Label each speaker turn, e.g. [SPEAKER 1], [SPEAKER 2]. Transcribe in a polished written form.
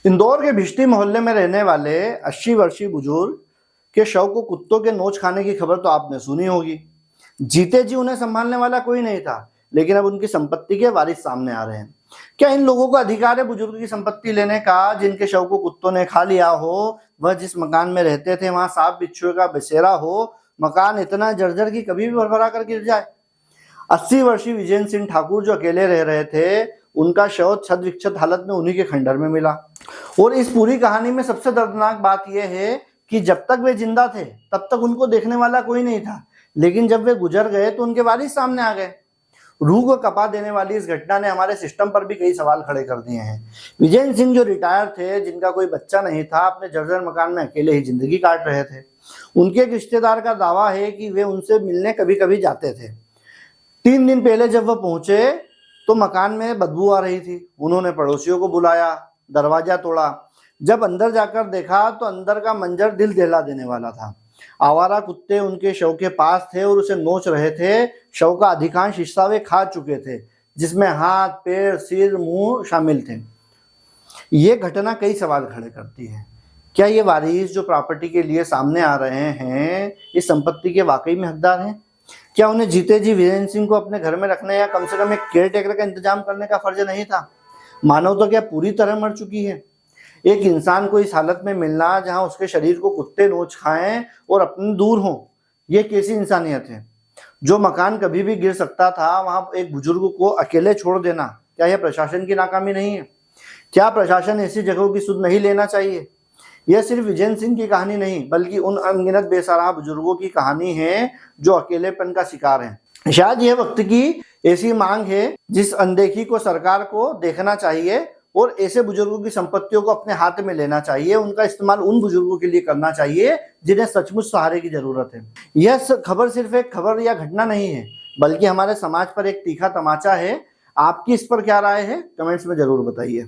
[SPEAKER 1] इंदौर के भिष्टी मोहल्ले में रहने वाले 80 वर्षीय बुजुर्ग के शव को कुत्तों के नोच खाने की खबर तो आपने सुनी होगी। जीते जी उन्हें संभालने वाला कोई नहीं था, लेकिन अब उनकी संपत्ति के वारिस सामने आ रहे हैं। क्या इन लोगों को अधिकार है बुजुर्ग की संपत्ति लेने का, जिनके शव को कुत्तों ने खा लिया हो? वह जिस मकान में रहते थे वहां सांप बिच्छुए का बसेरा हो, मकान इतना जर्जर कि कभी भी भरभरा कर गिर जाए। 80 वर्षीय विजय सिंह ठाकुर जो अकेले रह रहे थे, उनका शव छद विक्षत हालत में उन्हीं के खंडर में मिला। और इस पूरी कहानी में सबसे दर्दनाक बात यह है कि जब तक वे जिंदा थे तब तक उनको देखने वाला कोई नहीं था, लेकिन जब वे गुजर गए तो उनके वारिस सामने आ गए। रूह को कपा देने वाली इस घटना ने हमारे सिस्टम पर भी कई सवाल खड़े कर दिए हैं। विजय सिंह जो रिटायर थे, जिनका कोई बच्चा नहीं था, अपने जर्जर मकान में अकेले ही जिंदगी काट रहे थे। उनके एक रिश्तेदार का दावा है कि वे उनसे मिलने कभी कभी जाते थे। 3 दिन पहले जब वह पहुंचे तो मकान में बदबू आ रही थी। उन्होंने पड़ोसियों को बुलाया, दरवाजा तोड़ा। जब अंदर जाकर देखा तो अंदर का मंजर दिल दहला देने वाला था। आवारा कुत्ते उनके शव के पास थे और उसे नोच रहे थे। शव का अधिकांश हिस्सा वे खा चुके थे, जिसमें हाथ, पैर, सिर, मुंह शामिल थे। ये घटना कई सवाल खड़े करती है। क्या ये वारिस जो प्रॉपर्टी के लिए सामने आ रहे हैं, इस संपत्ति के वाकई में हकदार हैं? क्या उन्हें जीते जी वीरेंद्र सिंह को अपने घर में रखने या कम से कम एक केयर टेकर का इंतजाम करने का फर्ज नहीं था? मानवता क्या पूरी तरह मर चुकी है? एक इंसान को इस हालत में मिलना जहां उसके शरीर को कुत्ते नोच खाएं और अपने दूर हों, ये कैसी इंसानियत है? जो मकान कभी भी गिर सकता था, वहां एक बुजुर्ग को अकेले छोड़ देना, क्या यह प्रशासन की नाकामी नहीं है? क्या प्रशासन ऐसी जगहों की सुध नहीं लेना चाहिए? यह सिर्फ विजय सिंह की कहानी नहीं, बल्कि उन अनगिनत बेसहारा बुजुर्गों की कहानी है जो अकेलेपन का शिकार हैं। शायद यह वक्त की ऐसी मांग है जिस अनदेखी को सरकार को देखना चाहिए और ऐसे बुजुर्गों की संपत्तियों को अपने हाथ में लेना चाहिए। उनका इस्तेमाल उन बुजुर्गों के लिए करना चाहिए जिन्हें सचमुच सहारे की जरूरत है। यह खबर सिर्फ एक खबर या घटना नहीं है, बल्कि हमारे समाज पर एक तीखा तमाचा है। आपकी इस पर क्या राय है? कमेंट्स में जरूर बताइए।